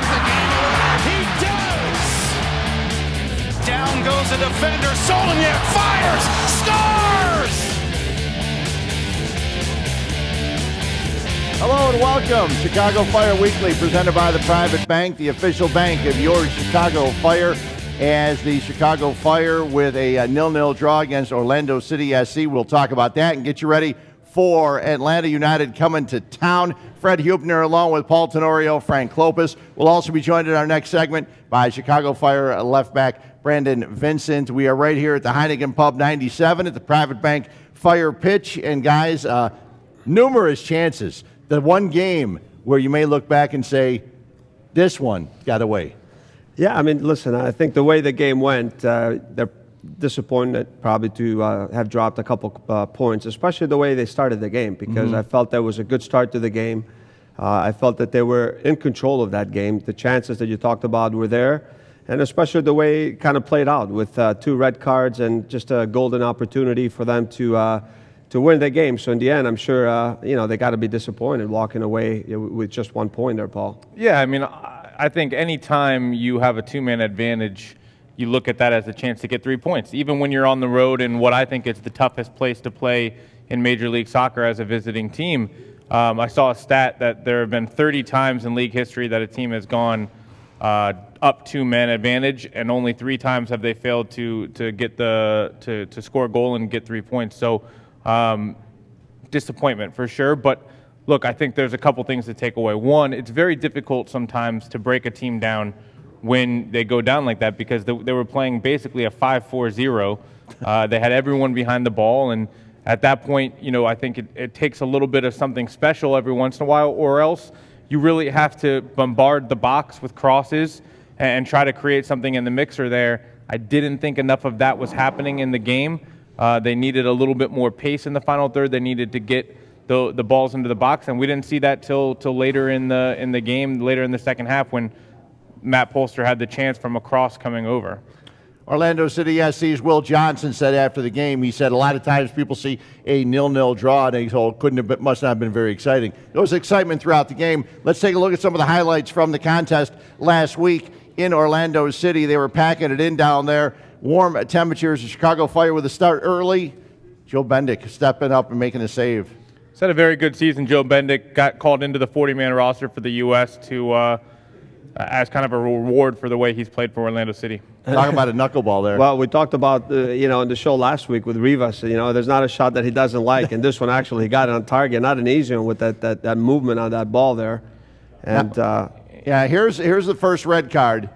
puts the game away. He does! Down goes the defender. Soloniak fires! Scores! Hello and welcome. Chicago Fire Weekly, presented by the Private Bank, the official bank of your Chicago Fire. As the Chicago Fire with a 0-0 draw against Orlando City SC. We'll talk about that and get you ready for Atlanta United coming to town. Fred Hubner along with Paul Tenorio, Frank Klopas. We'll also be joined in our next segment by Chicago Fire left back Brandon Vincent. We are right here at the Heineken Pub 97 at the Private Bank Fire pitch. And guys, numerous chances. The one game where you may look back and say, this one got away. Yeah, I mean, listen, I think the way the game went, they're disappointed probably to have dropped a couple points, especially the way they started the game, because I felt that was a good start to the game. I felt that they were in control of that game. The chances that you talked about were there, and especially the way it kind of played out with 2 red cards and just a golden opportunity for them to win the game. So in the end, I'm sure they got to be disappointed walking away with just 1 point there, Paul. Yeah, I mean, I think any time you have a 2-man advantage, you look at that as a chance to get 3 points. Even when you're on the road in what I think is the toughest place to play in Major League Soccer as a visiting team. I saw a stat that there have been 30 times in league history that a team has gone up 2-man advantage, and only 3 times have they failed to get to score a goal and get 3 points. So disappointment for sure, but look, I think there's a couple things to take away. One, it's very difficult sometimes to break a team down when they go down like that, because they were playing basically a 5-4-0. They had everyone behind the ball, and at that point, I think it takes a little bit of something special every once in a while, or else you really have to bombard the box with crosses and try to create something in the mixer there. I didn't think enough of that was happening in the game. They needed a little bit more pace in the final third. They needed to get the balls into the box, and we didn't see that till later in the game, later in the second half, when Matt Polster had the chance from a cross coming over. Orlando City SC's Will Johnson said after the game, he said a lot of times people see a 0-0 draw and they must not have been very exciting. There was excitement throughout the game. Let's take a look at some of the highlights from the contest last week in Orlando City. They were packing it in down there. Warm temperatures. The Chicago Fire with a start early. Joe Bendick stepping up and making a save. He's had a very good season. Joe Bendick got called into the 40-man roster for the U.S. As kind of a reward for the way he's played for Orlando City. Talking about a knuckleball there. Well, we talked about, in the show last week with Rivas, there's not a shot that he doesn't like. And this one, actually, he got it on target. Not an easy one with that movement on that ball there. And here's the first red card.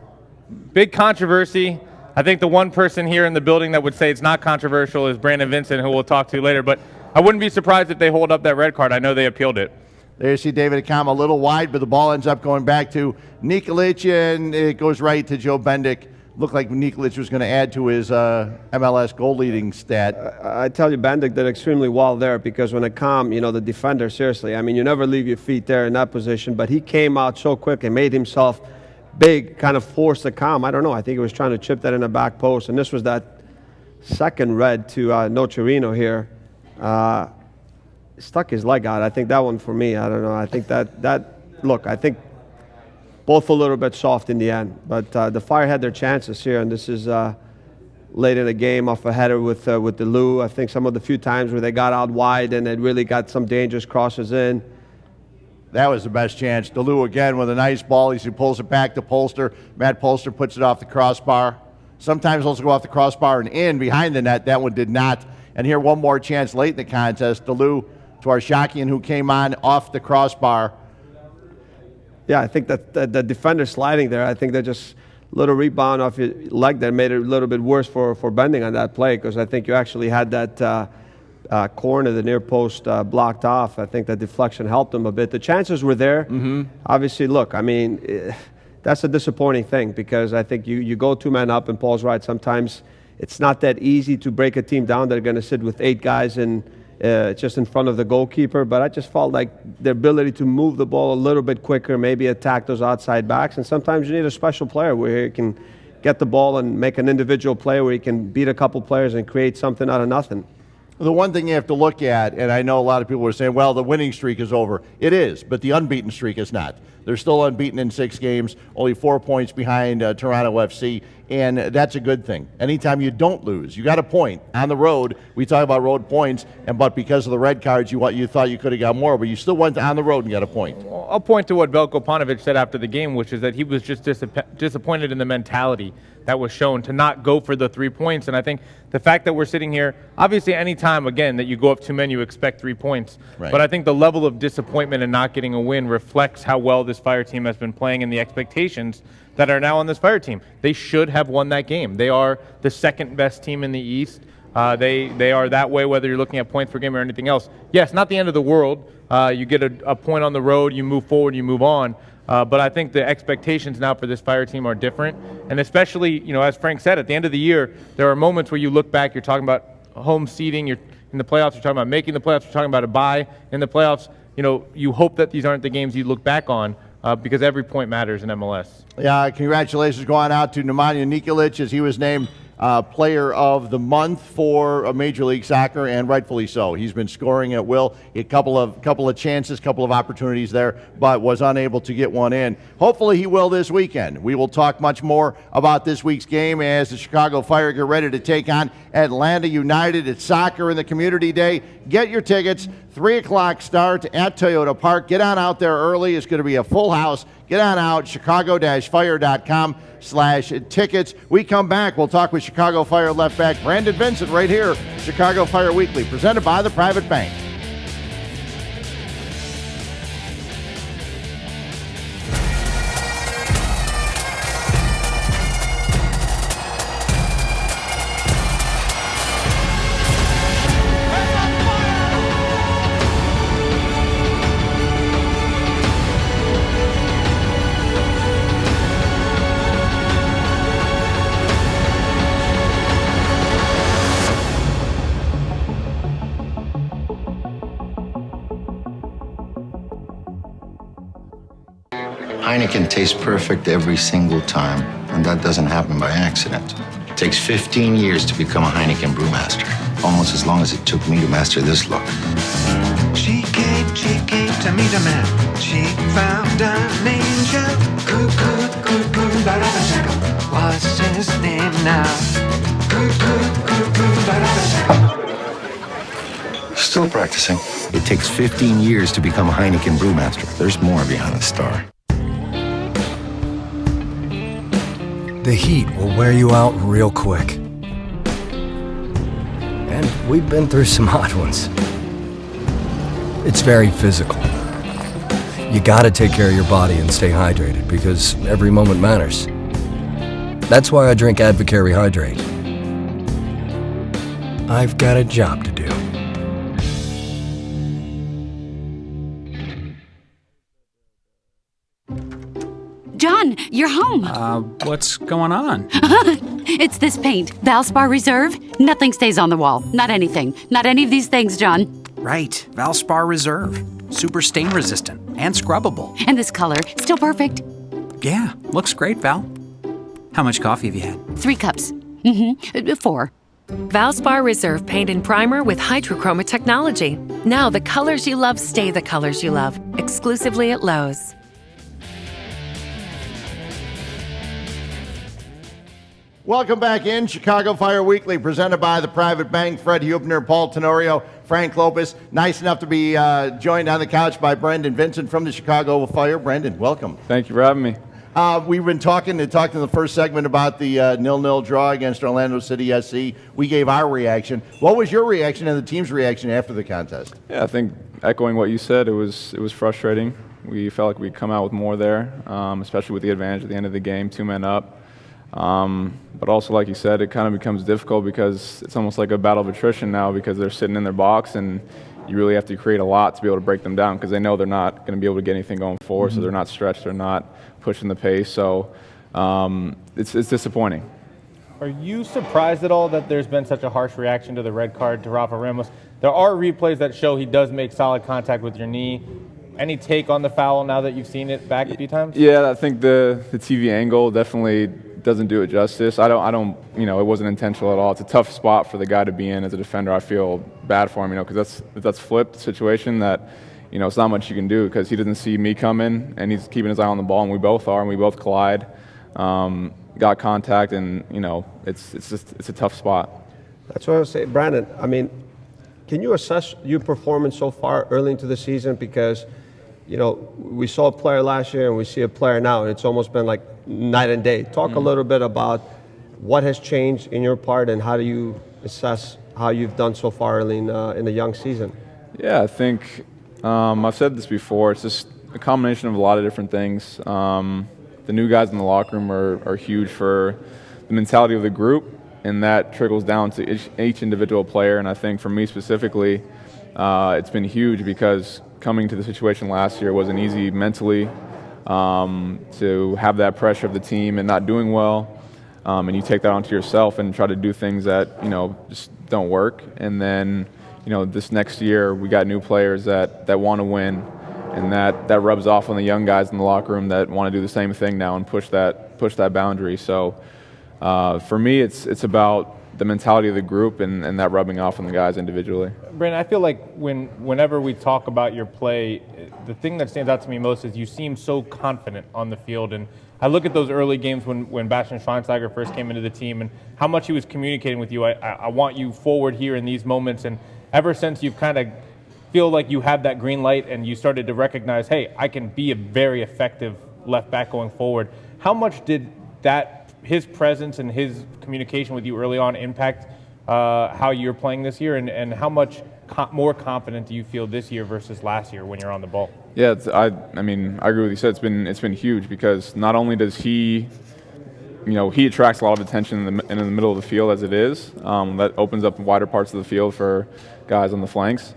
Big controversy. I think the one person here in the building that would say it's not controversial is Brandon Vincent, who we'll talk to later. But I wouldn't be surprised if they hold up that red card. I know they appealed it. There you see David Akama a little wide, but the ball ends up going back to Nikolic, and it goes right to Joe Bendick. Looked like Nikolic was going to add to his MLS goal-leading stat. I tell you, Bendick did extremely well there, because when Akam, the defender, seriously, I mean, you never leave your feet there in that position, but he came out so quick and made himself big, kind of forced Akam. I don't know, I think he was trying to chip that in the back post, and this was that second red to Nocerino here. Stuck his leg out. I think that one for me, I don't know. I think look, I think both a little bit soft in the end. But the Fire had their chances here, and this is late in the game off a header with the Lou. I think some of the few times where they got out wide and it really got some dangerous crosses in. That was the best chance. DeLu again with a nice ball. He pulls it back to Polster. Matt Polster puts it off the crossbar. Sometimes also go off the crossbar and in behind the net. That one did not. And here one more chance late in the contest. DeLu to Arshakian, who came on off the crossbar. Yeah, I think that the defender sliding there, I think that just a little rebound off your leg that made it a little bit worse for Bending on that play, because I think you actually had that corner, the near post blocked off. I think that deflection helped him a bit. The chances were there. Obviously, look, I mean, that's a disappointing thing, because I think you go 2 men up, and Paul's right. Sometimes it's not that easy to break a team down. They're going to sit with 8 guys just in front of the goalkeeper, but I just felt like the ability to move the ball a little bit quicker, maybe attack those outside backs, and sometimes you need a special player where he can get the ball and make an individual play where he can beat a couple players and create something out of nothing. The one thing you have to look at, and I know a lot of people were saying, well, the winning streak is over. It is, but the unbeaten streak is not. They're still unbeaten in 6 games, only 4 points behind Toronto FC, and that's a good thing. Anytime you don't lose, you got a point on the road. We talk about road points, but because of the red cards, you thought you could have got more, but you still went on the road and got a point. Well, I'll point to what Veljko Paunovic said after the game, which is that he was just disappointed in the mentality that was shown to not go for the 3 points. And I think the fact that we're sitting here, obviously any time, again, that you go up 2 men, you expect 3 points. Right. But I think the level of disappointment in not getting a win reflects how well this Fire team has been playing and the expectations that are now on this Fire team. They should have won that game. They are the second best team in the East. They are that way, whether you're looking at points per game or anything else. Yes, not the end of the world. You get a point on the road, you move forward, you move on. But I think the expectations now for this Fire team are different. And especially, as Frank said, at the end of the year, there are moments where you look back, you're talking about home seeding, you're in the playoffs, you're talking about making the playoffs, you're talking about a bye in the playoffs. You hope that these aren't the games you look back on because every point matters in MLS. Yeah, congratulations going out to Nemanja Nikolic as he was named Player of the Month for Major League Soccer, and rightfully so. He's been scoring at will. A couple of chances, couple of opportunities there, but was unable to get one in. Hopefully he will this weekend. We will talk much more about this week's game as the Chicago Fire get ready to take on Atlanta United. It's Soccer in the Community Day. Get your tickets. 3 o'clock start at Toyota Park. Get on out there early. It's going to be a full house. Get on out, chicago-fire.com/tickets. We come back. We'll talk with Chicago Fire left back Brandon Vincent right here, Chicago Fire Weekly, presented by the Private Bank. Heineken tastes perfect every single time, and that doesn't happen by accident. It takes 15 years to become a Heineken brewmaster, almost as long as it took me to master this look. She came to meet a man. She found an angel. What's his name now? Still practicing. It takes 15 years to become a Heineken brewmaster. There's more behind the star. The heat will wear you out real quick. And we've been through some hot ones. It's very physical. You gotta take care of your body and stay hydrated because every moment matters. That's why I drink Advocare Rehydrate. I've got a job to do. John, you're home. What's going on? It's this paint. Valspar Reserve. Nothing stays on the wall. Not anything. Not any of these things, John. Right, Valspar Reserve. Super stain resistant and scrubbable. And this color, still perfect. Yeah, looks great, Val. How much coffee have you had? 3 cups. 4. Valspar Reserve Paint and Primer with Hydrochroma technology. Now the colors you love stay the colors you love. Exclusively at Lowe's. Welcome back in Chicago Fire Weekly, presented by the Private Bank. Fred Hubner, Paul Tenorio, Frank Lopez. Nice enough to be joined on the couch by Brendan Vincent from the Chicago Fire. Brendan, welcome. Thank you for having me. We've been talking in the first segment about the 0-0 draw against Orlando City SC. We gave our reaction. What was your reaction and the team's reaction after the contest? Yeah, I think echoing what you said, it was frustrating. We felt like we'd come out with more there, especially with the advantage at the end of the game, 2 men up. But also, like you said, it kind of becomes difficult because it's almost like a battle of attrition now because they're sitting in their box and you really have to create a lot to be able to break them down because they know they're not going to be able to get anything going forward, so they're not stretched, they're not pushing the pace. So it's disappointing. Are you surprised at all that there's been such a harsh reaction to the red card to Rafa Ramos? There are replays that show he does make solid contact with your knee. Any take on the foul now that you've seen it back a few times? Yeah, I think the TV angle definitely doesn't do it justice. I don't, it wasn't intentional at all. It's a tough spot for the guy to be in as a defender. I feel bad for him, because that's flipped situation that, it's not much you can do because he doesn't see me coming, and he's keeping his eye on the ball, and we both are, and we both collide. Got contact, and it's a tough spot. That's what I was saying, Brandon. I mean, can you assess your performance so far early into the season? Because we saw a player last year and we see a player now, and it's almost been like night and day. Talk a little bit about what has changed in your part, and how do you assess how you've done so far early in the young season? Yeah, I think I've said this before. It's just a combination of a lot of different things. The new guys in the locker room are huge for the mentality of the group, and that trickles down to each individual player. And I think for me specifically, it's been huge because coming to the situation last year wasn't easy mentally, to have that pressure of the team and not doing well, and you take that onto yourself and try to do things that just don't work. And then this next year we got new players that want to win, and that rubs off on the young guys in the locker room that want to do the same thing now and push that boundary. So for me, it's about the mentality of the group and that rubbing off on the guys individually. Brandon, I feel like whenever we talk about your play, the thing that stands out to me most is you seem so confident on the field. And I look at those early games when Bastian Schweinsteiger first came into the team and how much he was communicating with you. I want you forward here in these moments. And ever since you've kind of feel like you have that green light and you started to recognize, hey, I can be a very effective left back going forward. How much did his presence and his communication with you early on impact how you're playing this year, and how much more confident do you feel this year versus last year when you're on the ball? Yeah, I agree with you said. It's been huge because not only does he attracts a lot of attention in the middle of the field as it is. That opens up wider parts of the field for guys on the flanks.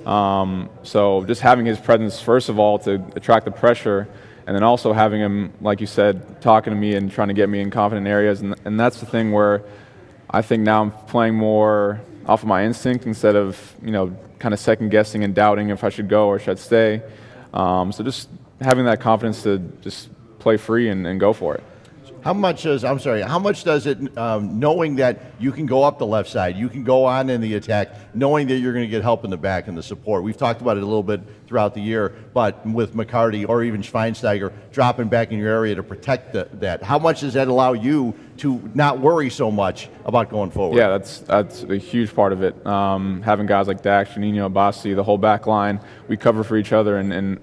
So just having his presence, first of all, to attract the pressure, and then also having him, like you said, talking to me and trying to get me in confident areas. And that's the thing where I think now I'm playing more off of my instinct instead of, kind of second guessing and doubting if I should go or should stay. So just having that confidence to just play free and go for it. How much does it, knowing that you can go up the left side, you can go on in the attack, knowing that you're going to get help in the back and the support? We've talked about it a little bit throughout the year, but with McCarty or even Schweinsteiger dropping back in your area to protect that, how much does that allow you to not worry so much about going forward? Yeah, that's a huge part of it. Having guys like Dax, Juninho, Abassi, the whole back line, we cover for each other and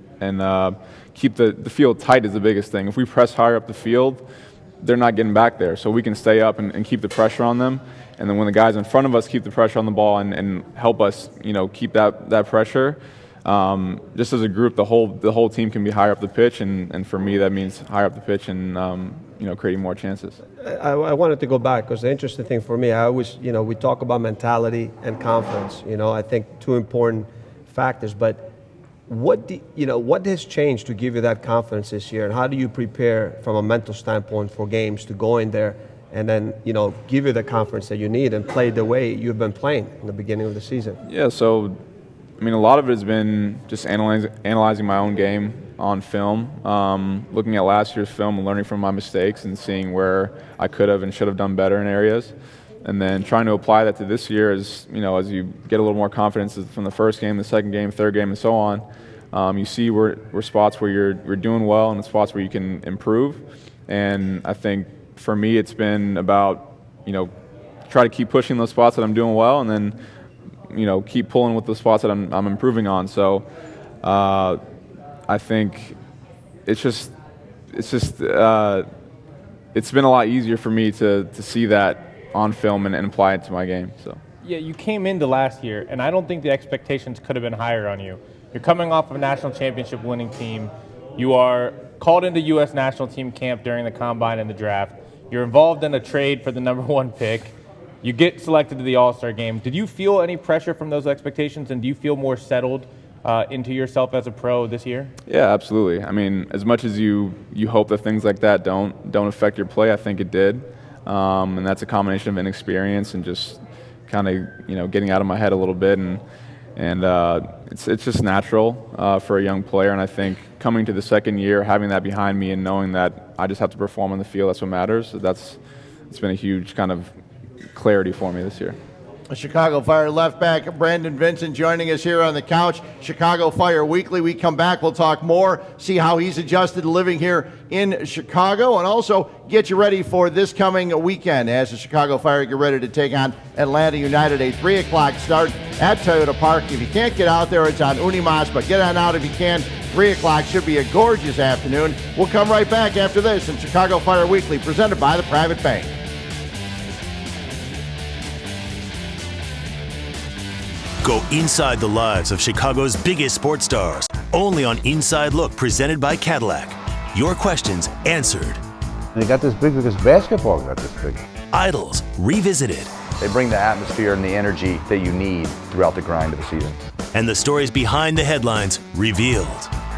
keep the field tight is the biggest thing. If we press higher up the field, they're not getting back there. So we can stay up and keep the pressure on them. And then when the guys in front of us keep the pressure on the ball and help us, keep that pressure, just as a group, the whole team can be higher up the pitch. And for me, that means higher up the pitch and, creating more chances. I wanted to go back because the interesting thing for me, I always, we talk about mentality and confidence. I think two important factors. But what has changed to give you that confidence this year, and how do you prepare from a mental standpoint for games to go in there and then give you the confidence that you need and play the way you've been playing in the beginning of the season? Yeah, so a lot of it has been just analyzing my own game on film, looking at last year's film and learning from my mistakes and seeing where I could have and should have done better in areas. And then trying to apply that to this year as you get a little more confidence from the first game, the second game, third game, and so on. You see where spots where you're doing well and spots where you can improve. And I think for me it's been about, try to keep pushing those spots that I'm doing well and then, keep pulling with the spots that I'm improving on. So I think it's been a lot easier for me to see that on film and apply it to my game. So yeah, you came into last year, and I don't think the expectations could have been higher on you. You're coming off of a national championship winning team. You are called into U.S. national team camp during the combine and the draft. You're involved in a trade for the number 1 pick. You get selected to the All-Star game. Did you feel any pressure from those expectations, and do you feel more settled into yourself as a pro this year? Yeah, absolutely. As much as you hope that things like that don't affect your play, I think it did. And that's a combination of inexperience and just kind of getting out of my head a little bit, and it's just natural for a young player. And I think coming to the second year, having that behind me and knowing that I just have to perform on the field, that's what matters. It's been a huge kind of clarity for me this year. Chicago Fire left back Brandon Vincent joining us here on the couch. Chicago Fire Weekly. We come back, we'll talk more, see how he's adjusted to living here in Chicago, and also get you ready for this coming weekend as the Chicago Fire get ready to take on Atlanta United. A 3 o'clock start at Toyota Park. If you can't get out there, it's on Unimas, but get on out if you can. 3 o'clock should be a gorgeous afternoon. We'll come right back after this in Chicago Fire Weekly, presented by the Private Bank. Go inside the lives of Chicago's biggest sports stars. Only on Inside Look, presented by Cadillac. Your questions answered. They got this big because basketball got this big. Idols revisited. They bring the atmosphere and the energy that you need throughout the grind of the season. And the stories behind the headlines revealed.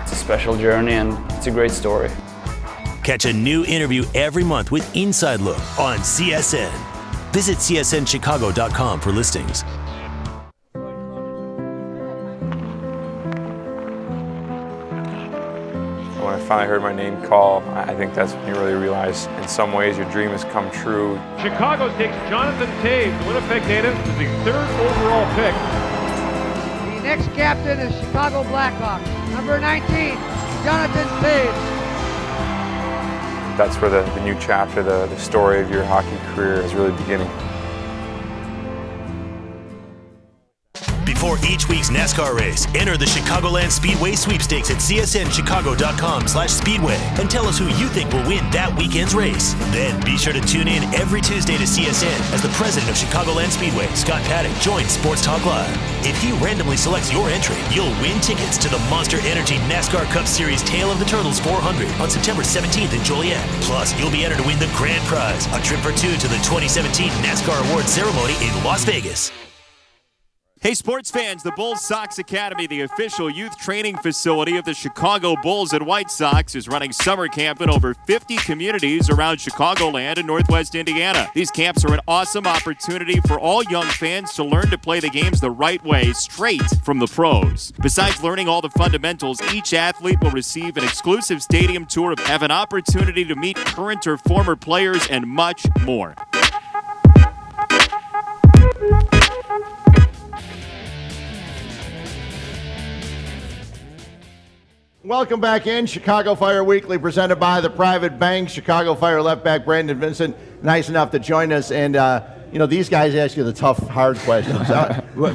It's a special journey and it's a great story. Catch a new interview every month with Inside Look on CSN. Visit csnchicago.com for listings. When I finally heard my name called, I think that's when you really realize in some ways your dream has come true. Chicago takes Jonathan Toews, the Winnipeg native, is the 3rd overall pick. The next captain is Chicago Blackhawks, number 19, Jonathan Toews. That's where the new chapter, the story of your hockey career is really beginning. Before each week's NASCAR race, enter the Chicagoland Speedway sweepstakes at csnchicago.com/speedway and tell us who you think will win that weekend's race. Then be sure to tune in every Tuesday to CSN as the president of Chicagoland Speedway, Scott Paddock, joins Sports Talk Live. If he randomly selects your entry, you'll win tickets to the Monster Energy NASCAR Cup Series Tale of the Turtles 400 on September 17th in Joliet. Plus, you'll be entered to win the grand prize, a trip for 2 to the 2017 NASCAR Awards ceremony in Las Vegas. Hey, sports fans, the Bulls Sox Academy, the official youth training facility of the Chicago Bulls and White Sox, is running summer camp in over 50 communities around Chicagoland and Northwest Indiana. These camps are an awesome opportunity for all young fans to learn to play the games the right way, straight from the pros. Besides learning all the fundamentals, each athlete will receive an exclusive stadium tour, have an opportunity to meet current or former players, and much more. Welcome back in. Chicago Fire Weekly, presented by the Private Bank. Chicago Fire left back Brandon Vincent, nice enough to join us. And, these guys ask you the tough, hard questions.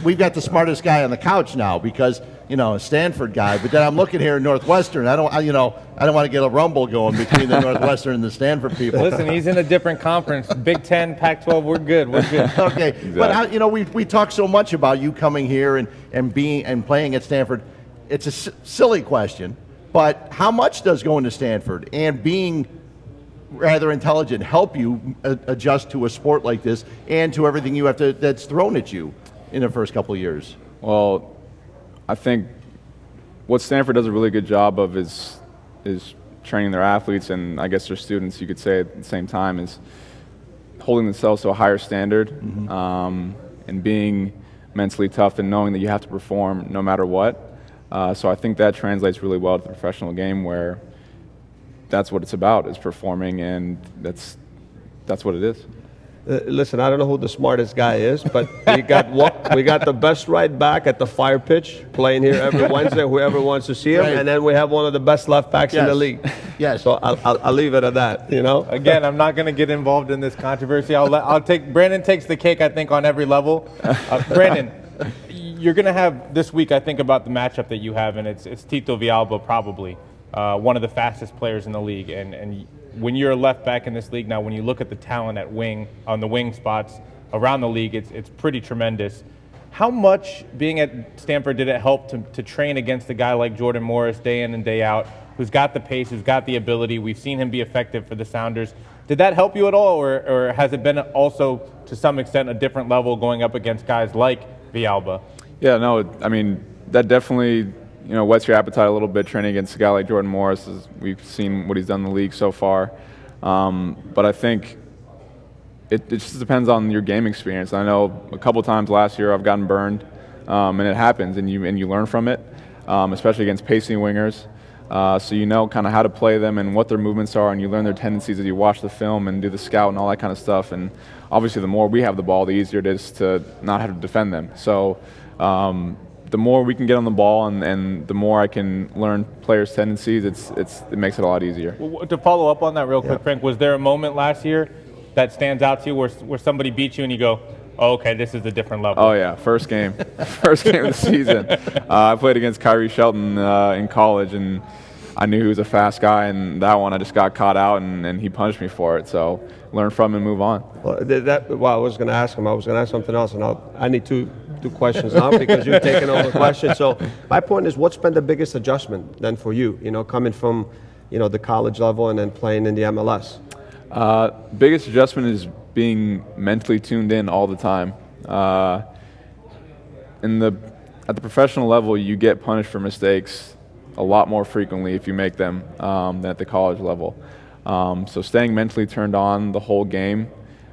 We've got the smartest guy on the couch now because, a Stanford guy. But then I'm looking here at Northwestern. I don't want to get a rumble going between the Northwestern and the Stanford people. Listen, he's in a different conference. Big Ten, Pac-12, we're good. Okay. Exactly. But, we talk so much about you coming here and playing at Stanford. It's a silly question, but how much does going to Stanford and being rather intelligent help you adjust to a sport like this and to everything you have to that's thrown at you in the first couple of years? Well, I think what Stanford does a really good job of is training their athletes and I guess their students, you could say at the same time, is holding themselves to a higher standard and being mentally tough and knowing that you have to perform no matter what. So I think that translates really well to the professional game where that's what it's about, is performing, and that's what it is. Listen, I don't know who the smartest guy is, but we got the best right back at the Fire pitch playing here every Wednesday, whoever wants to see him, right. And then we have one of the best left backs in the league. Yes. So I'll leave it at that, Again, I'm not going to get involved in this controversy. Brandon takes the cake, I think, on every level. Brandon, you're going to have this week, I think, about the matchup that you have, and it's Tito Villalba, probably one of the fastest players in the league. And when you're a left back in this league now, when you look at the talent on the wing spots around the league, it's pretty tremendous. How much, being at Stanford, did it help to train against a guy like Jordan Morris day in and day out, who's got the pace, who's got the ability? We've seen him be effective for the Sounders. Did that help you at all, or has it been also, to some extent, a different level going up against guys like Villalba? Yeah, no, I mean, that definitely, whets your appetite a little bit, training against a guy like Jordan Morris. We've seen what he's done in the league so far. But I think it just depends on your game experience. I know a couple times last year I've gotten burned, and it happens, and you learn from it, especially against pacing wingers. So you know kind of how to play them and what their movements are, and you learn their tendencies as you watch the film and do the scout and all that kind of stuff. And obviously, the more we have the ball, the easier it is to not have to defend them. So the more we can get on the ball and the more I can learn players' tendencies, it makes it a lot easier. Well, to follow up on that real quick, Frank, was there a moment last year that stands out to you where somebody beat you and you go, oh, okay, this is a different level? Oh, yeah, first game of the season. I played against Kyrie Shelton in college, and I knew he was a fast guy, and that one I just got caught out, and he punished me for it. So learn from him and move on. Well, I was going to ask him. I was going to ask something else, and I need two questions now because you've taken all the questions. So my point is, what's been the biggest adjustment then for you, coming from, the college level and then playing in the MLS? Biggest adjustment is being mentally tuned in all the time. At the professional level, you get punished for mistakes a lot more frequently if you make them than at the college level. So staying mentally turned on the whole game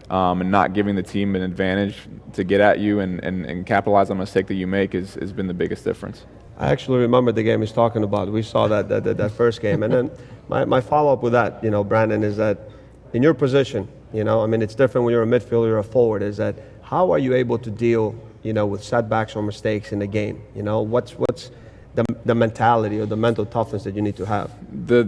and not giving the team an advantage to get at you and capitalize on a mistake that you make has been the biggest difference. I actually remember the game he's talking about. We saw that first game. And then my follow-up with that, Brandon, is that in your position, it's different when you're a midfielder or a forward, is that how are you able to deal, with setbacks or mistakes in the game? What's the mentality or the mental toughness that you need to have? The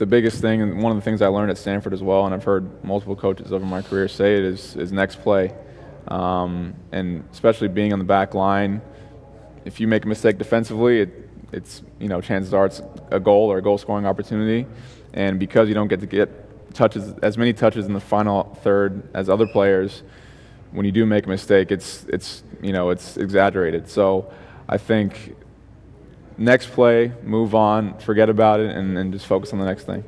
biggest thing, and one of the things I learned at Stanford as well, and I've heard multiple coaches over my career say it, is next play. And especially being on the back line, if you make a mistake defensively, it's chances are it's a goal or a goal-scoring opportunity. And because you don't get to get as many touches in the final third as other players, when you do make a mistake, it's exaggerated. So I think next play, move on, forget about it, and just focus on the next thing.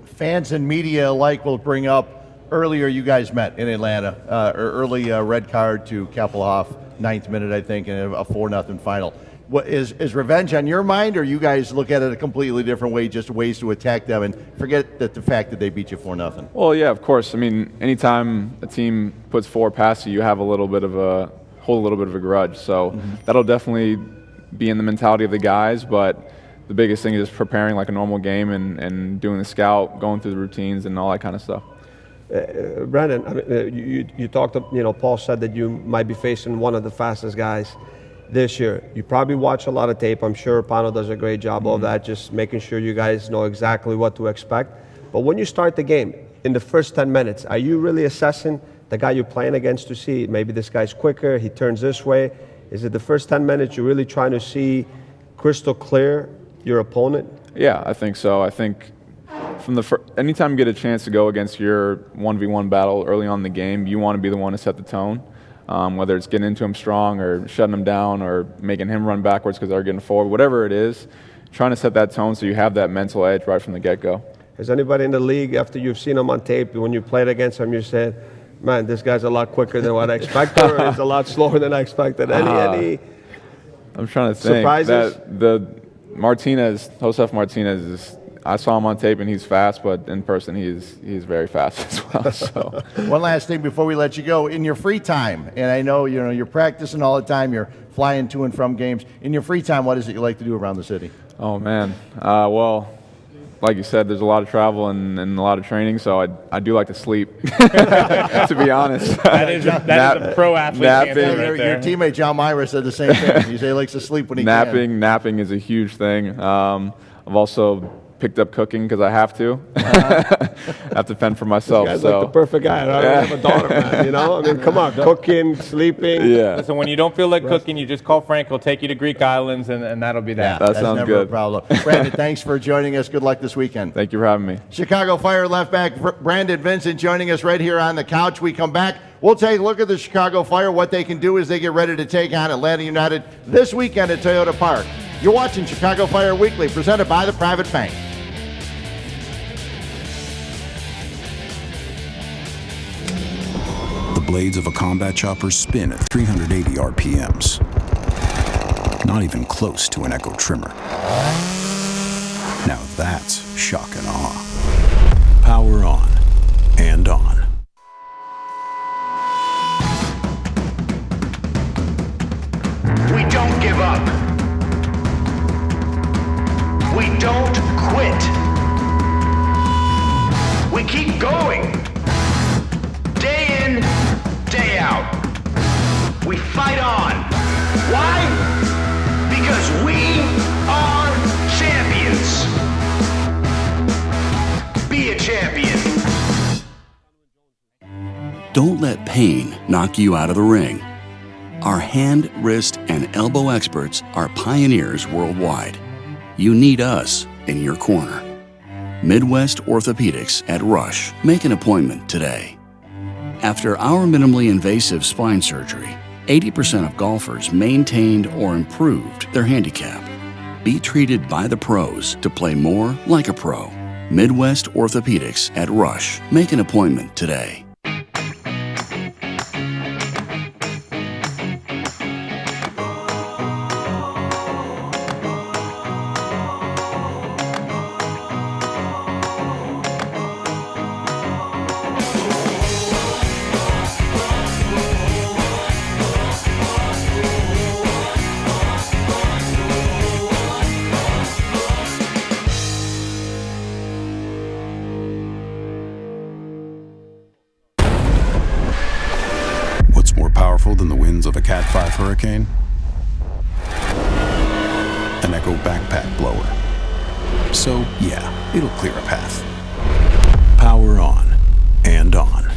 Fans and media alike will bring up, earlier you guys met in Atlanta, early red card to Kappelhoff, 9th minute, I think, and a 4-0 final. What is revenge on your mind, or you guys look at it a completely different way, just ways to attack them and forget the fact that they beat you 4-0? Well, yeah, of course. Anytime a team puts 4 past you, you have hold a little bit of a grudge. So that'll definitely be in the mentality of the guys, but the biggest thing is preparing like a normal game and doing the scout, going through the routines and all that kind of stuff. Brandon, you talked, Paul said that you might be facing one of the fastest guys this year. You probably watch a lot of tape. I'm sure Pano does a great job of that, just making sure you guys know exactly what to expect. But when you start the game, in the first 10 minutes, are you really assessing the guy you're playing against to see maybe this guy's quicker, he turns this way? Is it the first 10 minutes you're really trying to see crystal clear your opponent? Yeah, I think so. I think from anytime you get a chance to go against your 1v1 battle early on in the game, you want to be the one to set the tone. Whether it's getting into him strong or shutting him down or making him run backwards because they're getting forward, whatever it is, trying to set that tone so you have that mental edge right from the get-go. Has anybody in the league, after you've seen him on tape, when you played against him, you said, man, this guy's a lot quicker than what I expected, or he's a lot slower than I expected? Any I'm trying to think. Surprises? Josef Martinez is, I saw him on tape and he's fast, but in person he's very fast as well. So. One last thing before we let you go. In your free time, and I know you're practicing all the time, you're flying to and from games. In your free time, what is it you like to do around the city? Oh man, well, like you said, there's a lot of travel and a lot of training, so I do like to sleep. To be honest, that is a pro athlete. Your teammate John Myra said the same thing. He said he likes to sleep when he can. Napping is a huge thing. I've also picked up cooking because I have to. I have to fend for myself. This guy's like the perfect guy. I don't have a daughter, man. Come on, cooking, sleeping. Yeah. Listen, when you don't feel like cooking, you just call Frank. He'll take you to Greek islands, and that'll be that. That sounds never good. A problem. Brandon, thanks for joining us. Good luck this weekend. Thank you for having me. Chicago Fire left back Brandon Vincent joining us right here on the couch. We come back. We'll take a look at the Chicago Fire, what they can do as they get ready to take on Atlanta United this weekend at Toyota Park. You're watching Chicago Fire Weekly, presented by the Private Bank. The blades of a combat chopper spin at 380 RPMs. Not even close to an Echo trimmer. Now that's shock and awe. Power on and on. We don't give up. We don't Don't let pain knock you out of the ring. Our hand, wrist, and elbow experts are pioneers worldwide. You need us in your corner. Midwest Orthopedics at Rush. Make an appointment today. After our minimally invasive spine surgery, 80% of golfers maintained or improved their handicap. Be treated by the pros to play more like a pro. Midwest Orthopedics at Rush. Make an appointment today. Than the winds of a Cat 5 hurricane? An Echo backpack blower. So, yeah, it'll clear a path. Power on and on.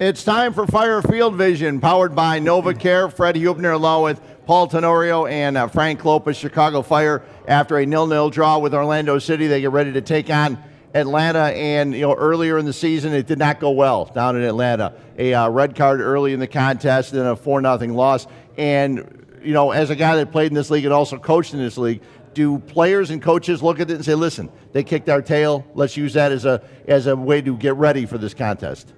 It's time for Fire Field Vision, powered by NovaCare. Fred Hubner along with Paul Tenorio and Frank Lopez. Chicago Fire, after a 0-0 draw with Orlando City, they get ready to take on Atlanta, and earlier in the season it did not go well down in Atlanta. A red card early in the contest, then a 4-0 loss. And as a guy that played in this league and also coached in this league, do players and coaches look at it and say, "Listen, they kicked our tail. Let's use that as a way to get ready for this contest"?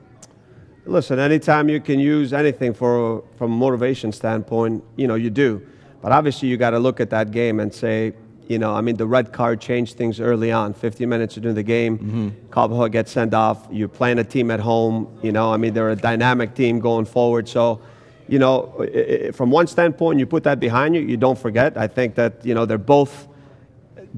Listen, anytime you can use anything from a motivation standpoint, you do. But obviously, you got to look at that game and say, the red card changed things early on. 50 minutes into the game, Cobble gets sent off. You're playing a team at home. They're a dynamic team going forward. So, from one standpoint, you put that behind you. You don't forget. I think that, they're both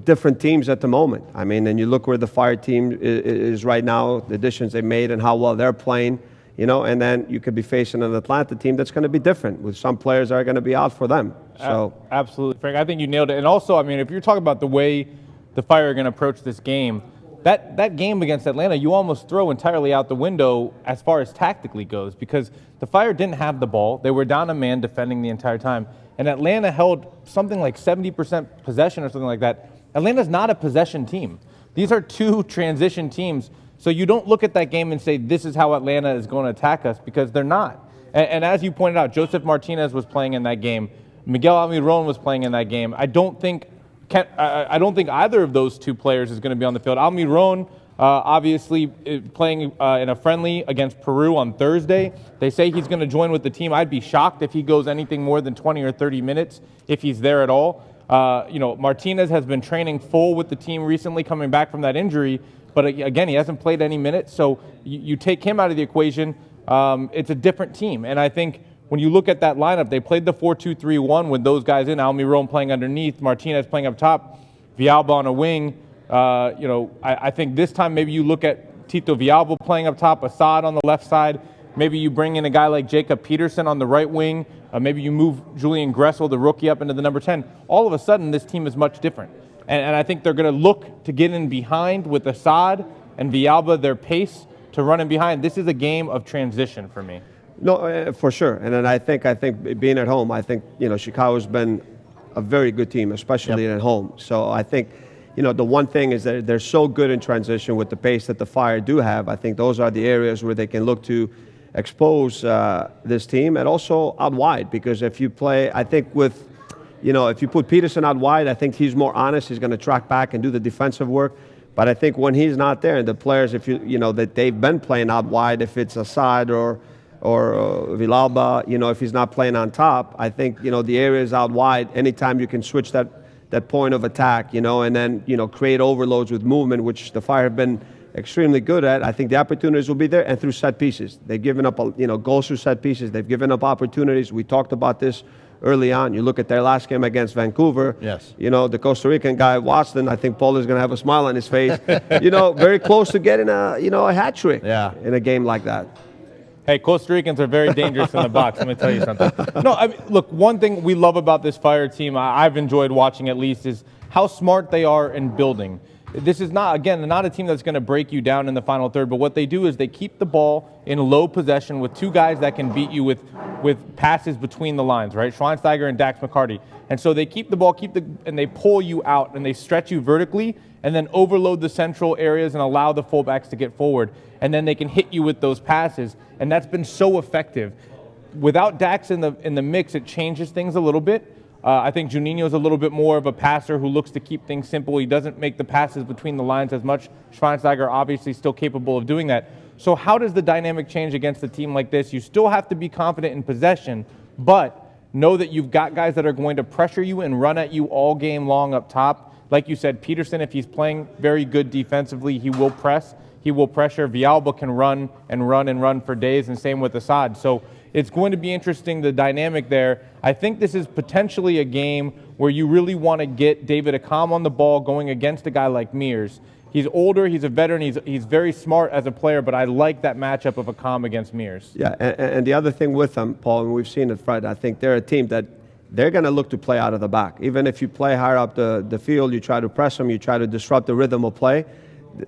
different teams at the moment. And you look where the Fire team is right now, the additions they made and how well they're playing. And then you could be facing an Atlanta team that's going to be different, with some players that are going to be out for them. So absolutely, Frank. I think you nailed it. And also, if you're talking about the way the Fire are going to approach this game, that game against Atlanta, you almost throw entirely out the window as far as tactically goes, because the Fire didn't have the ball. They were down a man defending the entire time. And Atlanta held something like 70% possession or something like that. Atlanta's not a possession team. These are two transition teams. So you don't look at that game and say, this is how Atlanta is going to attack us, because they're not. And as you pointed out, Joseph Martinez was playing in that game. Miguel Almiron was playing in that game. I don't think either of those two players is going to be on the field. Almiron, obviously, playing in a friendly against Peru on Thursday. They say he's going to join with the team. I'd be shocked if he goes anything more than 20 or 30 minutes, if he's there at all. Martinez has been training full with the team recently, coming back from that injury. But again, he hasn't played any minutes, so you take him out of the equation, it's a different team. And I think when you look at that lineup, they played the 4-2-3-1 with those guys in, Almiron playing underneath, Martinez playing up top, Villalba on a wing. I think this time maybe you look at Tito Villalba playing up top, Assad on the left side. Maybe you bring in a guy like Jacob Peterson on the right wing. Maybe you move Julian Gressel, the rookie, up into the number 10. All of a sudden, this team is much different. And I think they're going to look to get in behind with Assad and Villalba, their pace to run in behind. This is a game of transition for me. No, for sure. And then I think being at home, Chicago's been a very good team, especially at home. So I think, the one thing is that they're so good in transition with the pace that the Fire do have. I think those are the areas where they can look to expose this team, and also out wide, because if you play, I think if you put Peterson out wide, I think he's more honest. He's going to track back and do the defensive work. But I think when he's not there, and the players, that they've been playing out wide, if it's Assad or Villalba, if he's not playing on top, I think, the areas out wide, anytime you can switch that point of attack, and then, create overloads with movement, which the Fire have been extremely good at, I think the opportunities will be there, and through set pieces. They've given up, goals through set pieces. They've given up opportunities. We talked about this early on. You look at their last game against Vancouver. Yes. The Costa Rican guy, Watson, I think Paul is going to have a smile on his face. Very close to getting a hat trick in a game like that. Hey, Costa Ricans are very dangerous in the box. Let me tell you something. No, look, one thing we love about this Fire team, I've enjoyed watching at least, is how smart they are in building. This is not a team that's going to break you down in the final third, but what they do is they keep the ball in low possession with two guys that can beat you with passes between the lines, right? Schweinsteiger and Dax McCarty. And so they keep the ball, and they pull you out, and they stretch you vertically, and then overload the central areas and allow the fullbacks to get forward. And then they can hit you with those passes, and that's been so effective. Without Dax in the mix, it changes things a little bit. I think Juninho's a little bit more of a passer who looks to keep things simple. He doesn't make the passes between the lines as much. Schweinsteiger obviously still capable of doing that. So how does the dynamic change against a team like this? You still have to be confident in possession, but know that you've got guys that are going to pressure you and run at you all game long up top. Like you said, Peterson, if he's playing very good defensively, he will press. He will pressure. Villalba can run and run and run for days, and same with Assad. So it's going to be interesting, the dynamic there. I think this is potentially a game where you really want to get David Accam on the ball going against a guy like Mears. He's older, he's a veteran, he's very smart as a player, but I like that matchup of Accam against Mears. Yeah, and the other thing with them, Paul, and we've seen it, Fred, I think they're a team that they're going to look to play out of the back. Even if you play higher up the field, you try to press them, you try to disrupt the rhythm of play.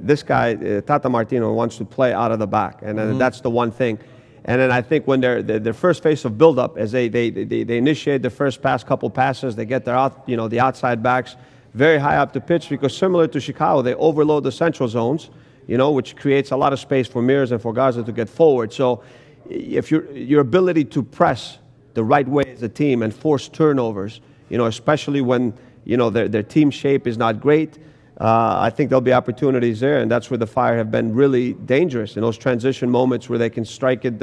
This guy, Tata Martino, wants to play out of the back, and that's the one thing. And then I think when their first phase of build-up, as they initiate the first couple passes, they get the outside backs very high up the pitch, because similar to Chicago, they overload the central zones, which creates a lot of space for Mears and for Garza to get forward. So if your ability to press the right way as a team and force turnovers, especially when their team shape is not great, I think there'll be opportunities there, and that's where the Fire have been really dangerous, in those transition moments where they can strike it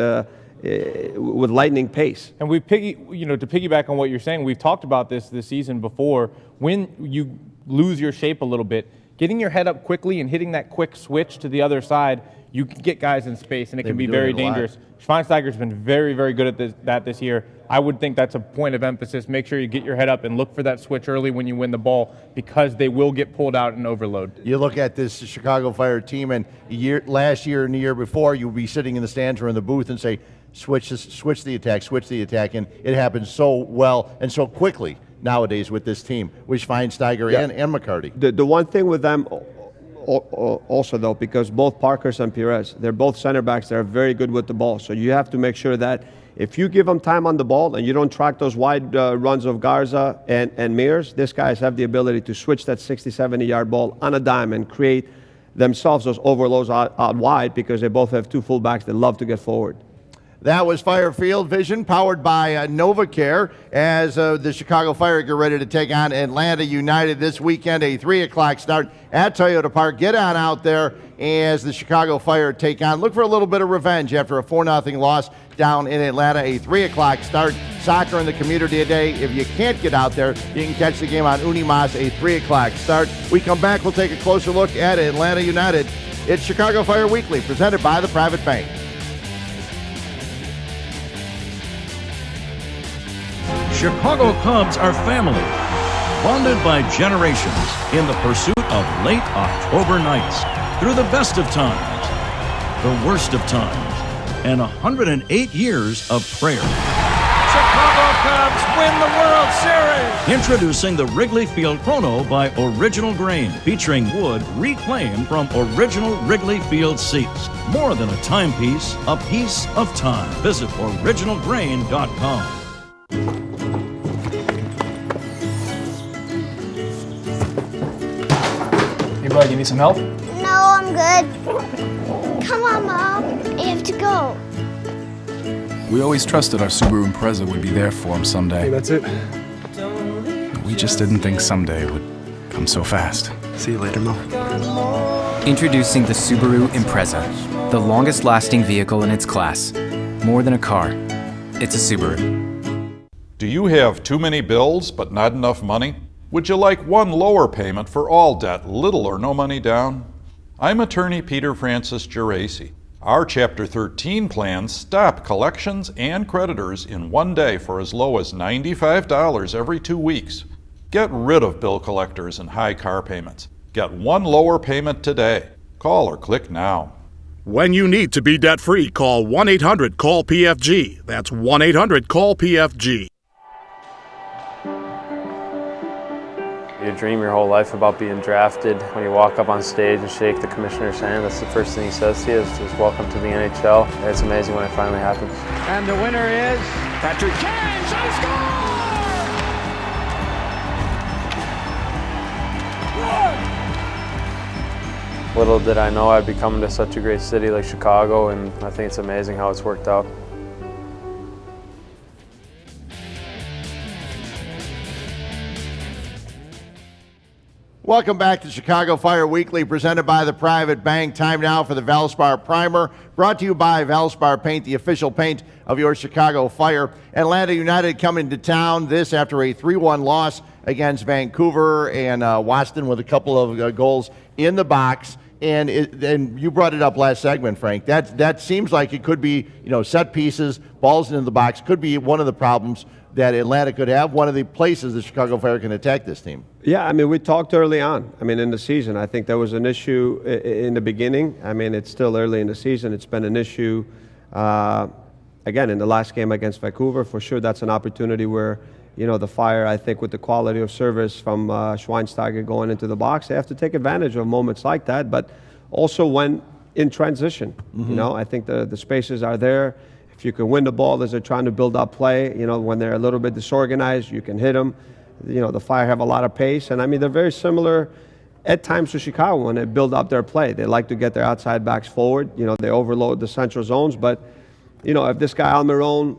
with lightning pace. And to piggyback on what you're saying, we've talked about this season before. When you lose your shape a little bit, getting your head up quickly and hitting that quick switch to the other side, you can get guys in space, and it can be very dangerous. Schweinsteiger's been very, very good at this year. I would think that's a point of emphasis. Make sure you get your head up and look for that switch early when you win the ball, because they will get pulled out and overload. You look at this Chicago Fire team, and last year and the year before, you'll be sitting in the stands or in the booth and say, switch the attack, and it happens so well and so quickly nowadays with this team, with Schweinsteiger and McCarty. The one thing with them also, though, because both Parkers and Perez, they're both center backs that are very good with the ball. So you have to make sure that if you give them time on the ball and you don't track those wide runs of Garza and Mears, these guys have the ability to switch that 60, 70-yard ball on a dime and create themselves those overloads out wide, because they both have two fullbacks that love to get forward. That was Fire Field Vision, powered by NovaCare, as the Chicago Fire get ready to take on Atlanta United this weekend, a 3 o'clock start at Toyota Park. Get on out there as the Chicago Fire take on. Look for a little bit of revenge after a 4-0 loss down in Atlanta, a 3 o'clock start. Soccer in the community today. If you can't get out there, you can catch the game on Unimas, a 3 o'clock start. We come back, we'll take a closer look at Atlanta United. It's Chicago Fire Weekly, presented by the Private Bank. Chicago Cubs are family, bonded by generations in the pursuit of late October nights, through the best of times, the worst of times, and 108 years of prayer. Chicago Cubs win the World Series! Introducing the Wrigley Field Chrono by Original Grain, featuring wood reclaimed from original Wrigley Field seats. More than a timepiece, a piece of time. Visit originalgrain.com. Hey, bud, you need some help? No, I'm good. Come on, Mom. I have to go. We always trusted our Subaru Impreza would be there for him someday. Hey, that's it. We just didn't think someday would come so fast. See you later, Mom. Introducing the Subaru Impreza, the longest-lasting vehicle in its class. More than a car, it's a Subaru. Do you have too many bills but not enough money? Would you like one lower payment for all debt, little or no money down? I'm attorney Peter Francis Geraci. Our Chapter 13 plans stop collections and creditors in one day for as low as $95 every 2 weeks. Get rid of bill collectors and high car payments. Get one lower payment today. Call or click now. When you need to be debt-free, call 1-800-CALL-PFG. That's 1-800-CALL-PFG. You dream your whole life about being drafted. When you walk up on stage and shake the commissioner's hand, that's the first thing he says to you is welcome to the NHL. It's amazing when it finally happens. And the winner is Patrick Kane, shot and score! Little did I know I'd be coming to such a great city like Chicago, and I think it's amazing how it's worked out. Welcome back to Chicago Fire Weekly, presented by the Private Bank. Time now for the Valspar Primer, brought to you by Valspar Paint, the official paint of your Chicago Fire. Atlanta United coming to town, this after a 3-1 loss against Vancouver, and Waston with a couple of goals in the box. And you brought it up last segment, Frank. That seems like it could be, set pieces, balls into the box, could be one of the problems that Atlanta could have, one of the places the Chicago Fire can attack this team. Yeah, I mean, we talked early on. I mean, in the season, I think there was an issue in the beginning. I mean, it's still early in the season. It's been an issue, again, in the last game against Vancouver. For sure, that's an opportunity where, the Fire, I think, with the quality of service from Schweinsteiger going into the box, they have to take advantage of moments like that, but also when in transition. Mm-hmm. I think the spaces are there. If you can win the ball as they're trying to build up play, when they're a little bit disorganized, you can hit them. The Fire have a lot of pace, and I mean, they're very similar at times to Chicago when they build up their play. They like to get their outside backs forward. They overload the central zones, but if this guy Almiron,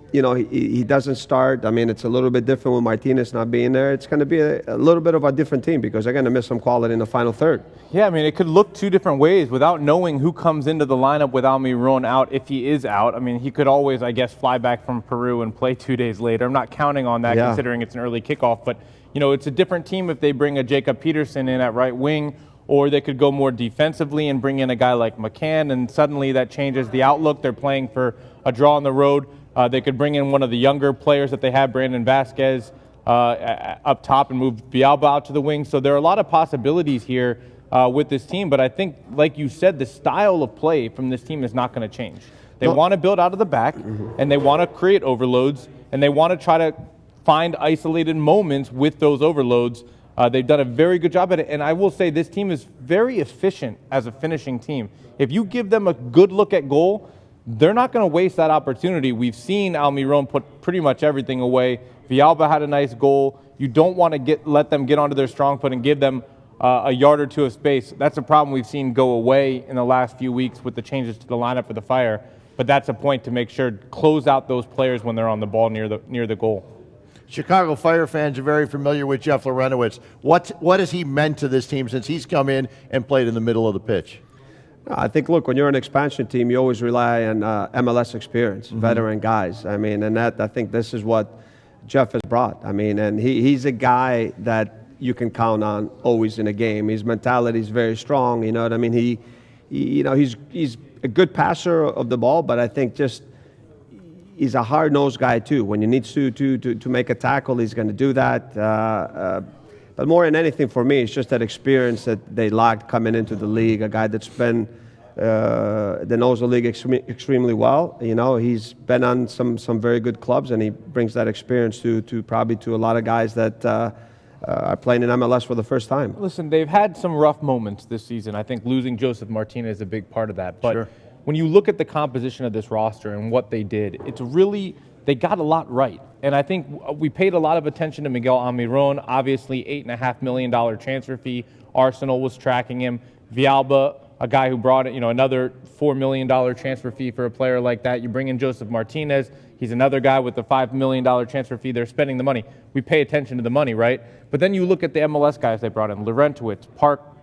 he doesn't start, I mean, it's a little bit different with Martinez not being there. It's going to be a little bit of a different team because they're going to miss some quality in the final third. Yeah, I mean, it could look two different ways without knowing who comes into the lineup with Almiron out, if he is out. I mean, he could always, I guess, fly back from Peru and play 2 days later. I'm not counting on that considering it's an early kickoff, but, it's a different team if they bring a Jacob Peterson in at right wing, or they could go more defensively and bring in a guy like McCann, and suddenly that changes the outlook. They're playing for a draw on the road. They could bring in one of the younger players that they have, Brandon Vasquez, up top and move Villalba out to the wing. So there are a lot of possibilities here with this team, but I think, like you said, the style of play from this team is not going to change. They want to build out of the back, and they want to create overloads, and they want to try to find isolated moments with those overloads. They've done a very good job at it, and I will say this team is very efficient as a finishing team. If you give them a good look at goal, they're not going to waste that opportunity. We've seen Almiron put pretty much everything away. Villalba had a nice goal. You don't want to let them get onto their strong foot and give them a yard or two of space. That's a problem we've seen go away in the last few weeks with the changes to the lineup for the Fire, but that's a point to make sure close out those players when they're on the ball near the goal. Chicago Fire fans are very familiar with Jeff Larentowicz. What has he meant to this team since he's come in and played in the middle of the pitch? I think, look, when you're an expansion team, you always rely on MLS experience, veteran guys. I mean, and I think this is what Jeff has brought. I mean, and he's a guy that you can count on always in a game. His mentality is very strong. You know what I mean? He's a good passer of the ball, but I think just he's a hard-nosed guy too. When he needs to make a tackle, he's going to do that. But more than anything for me, it's just that experience that they lacked coming into the league. A guy that's been that knows the league extremely well. He's been on some very good clubs, and he brings that experience to probably to a lot of guys that are playing in MLS for the first time. Listen, they've had some rough moments this season. I think losing Joseph Martinez is a big part of that. But when you look at the composition of this roster and what they did, it's really, they got a lot right. And I think we paid a lot of attention to Miguel Almiron. Obviously, $8.5 million transfer fee. Arsenal was tracking him. Villalba, a guy who brought another $4 million transfer fee for a player like that. You bring in Joseph Martinez. He's another guy with the $5 million transfer fee. They're spending the money. We pay attention to the money, right? But then you look at the MLS guys they brought in. Larentowicz,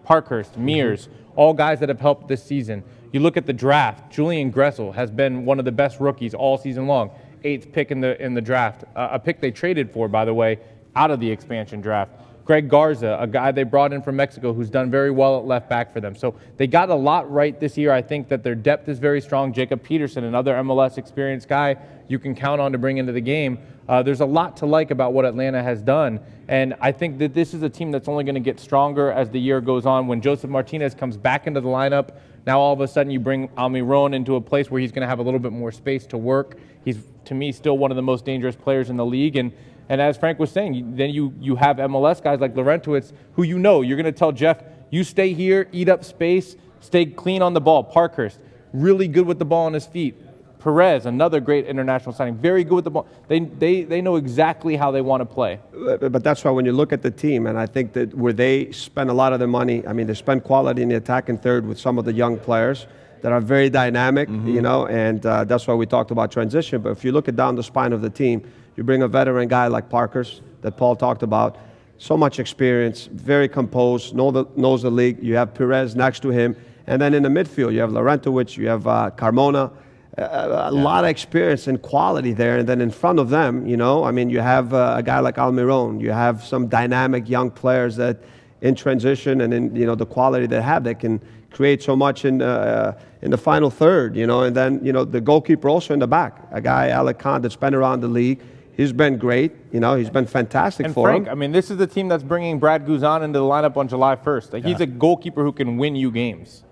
Parkhurst, Mears, all guys that have helped this season. You look at the draft. Julian Gressel has been one of the best rookies all season long. 8th pick in the draft. A pick they traded for, by the way, out of the expansion draft. Greg Garza, a guy they brought in from Mexico who's done very well at left back for them. So they got a lot right this year. I think that their depth is very strong. Jacob Peterson, another MLS experienced guy you can count on to bring into the game. There's a lot to like about what Atlanta has done. And I think that this is a team that's only going to get stronger as the year goes on. When Joseph Martinez comes back into the lineup, now all of a sudden you bring Almiron into a place where he's going to have a little bit more space to work. He's, to me, still one of the most dangerous players in the league. And And as Frank was saying, then you have MLS guys like Laurentowicz who you're going to tell Jeff, you stay here, eat up space, stay clean on the ball. Parkhurst, really good with the ball on his feet. Perez, another great international signing, very good with the ball. They know exactly how they want to play. But that's why when you look at the team, and I think that where they spend a lot of their money, I mean, they spend quality in the attacking third with some of the young players that are very dynamic, and that's why we talked about transition. But if you look at down the spine of the team, you bring a veteran guy like Parkhurst that Paul talked about, so much experience, very composed, knows the league. You have Perez next to him. And then in the midfield, you have Laurentowicz, you have Carmona, a lot of experience and quality there. And then in front of them, you have a guy like Almiron. You have some dynamic young players that in transition and in, the quality they have, that can create so much in the final third, And then, the goalkeeper also in the back, a guy, Alec Khan, that's been around the league. He's been great. He's been fantastic for Frank, him. I mean, this is the team that's bringing Brad Guzan into the lineup on July 1st. He's a goalkeeper who can win you games.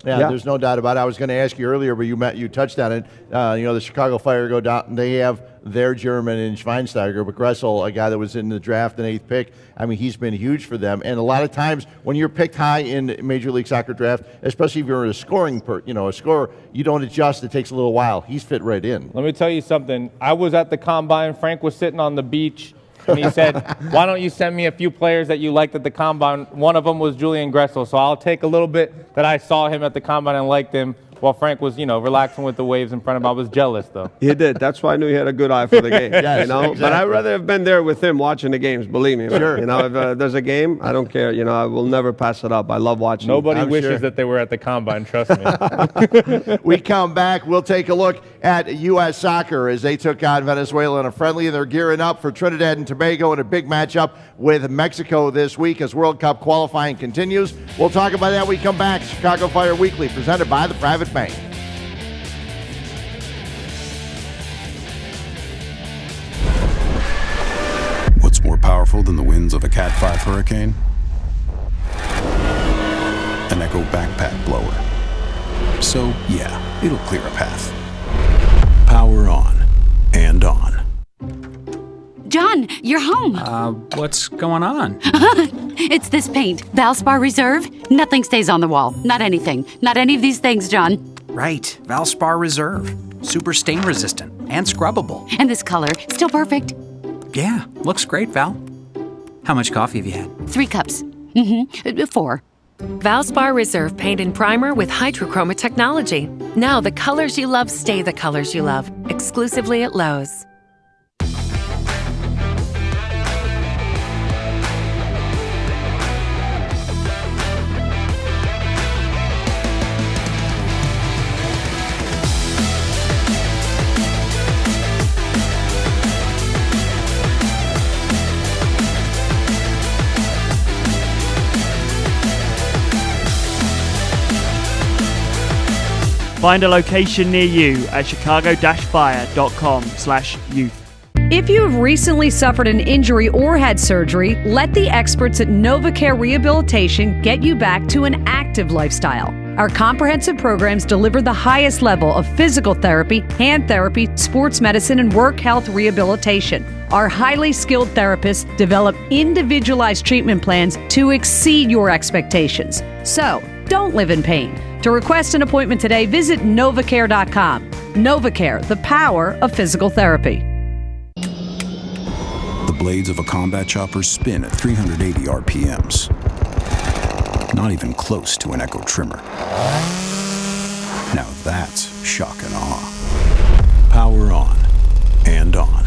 Yeah, there's no doubt about it. I was going to ask you earlier, but you touched on it. The Chicago Fire go down. They have their German in Schweinsteiger, but Gressel, a guy that was in the draft, an 8th pick. I mean, he's been huge for them. And a lot of times when you're picked high in Major League Soccer draft, especially if you're a scorer, you don't adjust. It takes a little while. He's fit right in. Let me tell you something. I was at the Combine. Frank was sitting on the beach. And he said, why don't you send me a few players that you liked at the Combine? One of them was Julian Gressel. So I'll take a little bit that I saw him at the Combine and liked him while Frank was, relaxing with the waves in front of him. I was jealous, though. He did. That's why I knew he had a good eye for the game. Yes, exactly. But I'd rather have been there with him watching the games, believe me. Sure. If there's a game, I don't care. I will never pass it up. I love watching. Nobody wishes that they were at the Combine, trust me. We come back, we'll take a look at U.S. soccer as they took on Venezuela in a friendly, and they're gearing up for Trinidad and Tobago in a big matchup with Mexico this week as World Cup qualifying continues. We'll talk about that when we come back. Chicago Fire Weekly, presented by the Private Bank. What's more powerful than the winds of a Cat 5 hurricane? An Echo backpack blower. So, yeah, it'll clear a path. Power on and on. John, you're home. What's going on? It's this paint, Valspar Reserve. Nothing stays on the wall. Not anything. Not any of these things, John. Right, Valspar Reserve. Super stain resistant and scrubbable. And this color, still perfect. Yeah, looks great, Val. How much coffee have you had? 3 cups. 4. Valspar Reserve Paint and Primer with Hydrochroma technology. Now the colors you love stay the colors you love. Exclusively at Lowe's. Find a location near you at chicago-fire.com/youth. If you have recently suffered an injury or had surgery, let the experts at NovaCare Rehabilitation get you back to an active lifestyle. Our comprehensive programs deliver the highest level of physical therapy, hand therapy, sports medicine, and work health rehabilitation. Our highly skilled therapists develop individualized treatment plans to exceed your expectations. So, don't live in pain. To request an appointment today, visit NovaCare.com. NovaCare, the power of physical therapy. The blades of a combat chopper spin at 380 RPMs. Not even close to an Echo trimmer. Now that's shock and awe. Power on and on.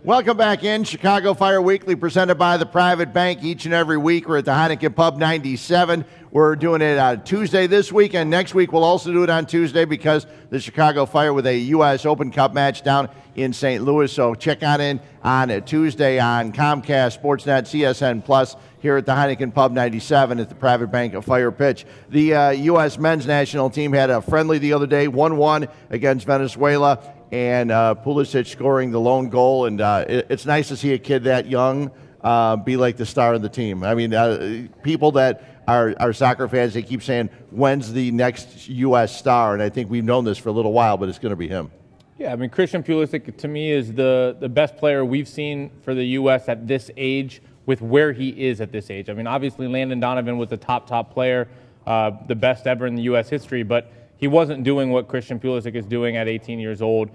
Welcome back in. Chicago Fire Weekly, presented by the Private Bank. Each and every week, we're at the Heineken Pub 97. We're doing it on Tuesday this week, and next week we'll also do it on Tuesday because the Chicago Fire with a U.S. Open Cup match down in St. Louis. So check in on Tuesday on Comcast, Sportsnet, CSN Plus here at the Heineken Pub 97 at the Private Bank Fire pitch. The U.S. men's national team had a friendly the other day, 1-1 against Venezuela. And Pulisic scoring the lone goal, and it's nice to see a kid that young be like the star of the team. I mean, people that are soccer fans, they keep saying, when's the next U.S. star? And I think we've known this for a little while, but it's going to be him. Yeah, I mean, Christian Pulisic, to me, is the best player we've seen for the U.S. at this age with where he is at this age. I mean, obviously, Landon Donovan was a top player, the best ever in the U.S. history, but he wasn't doing what Christian Pulisic is doing at 18 years old,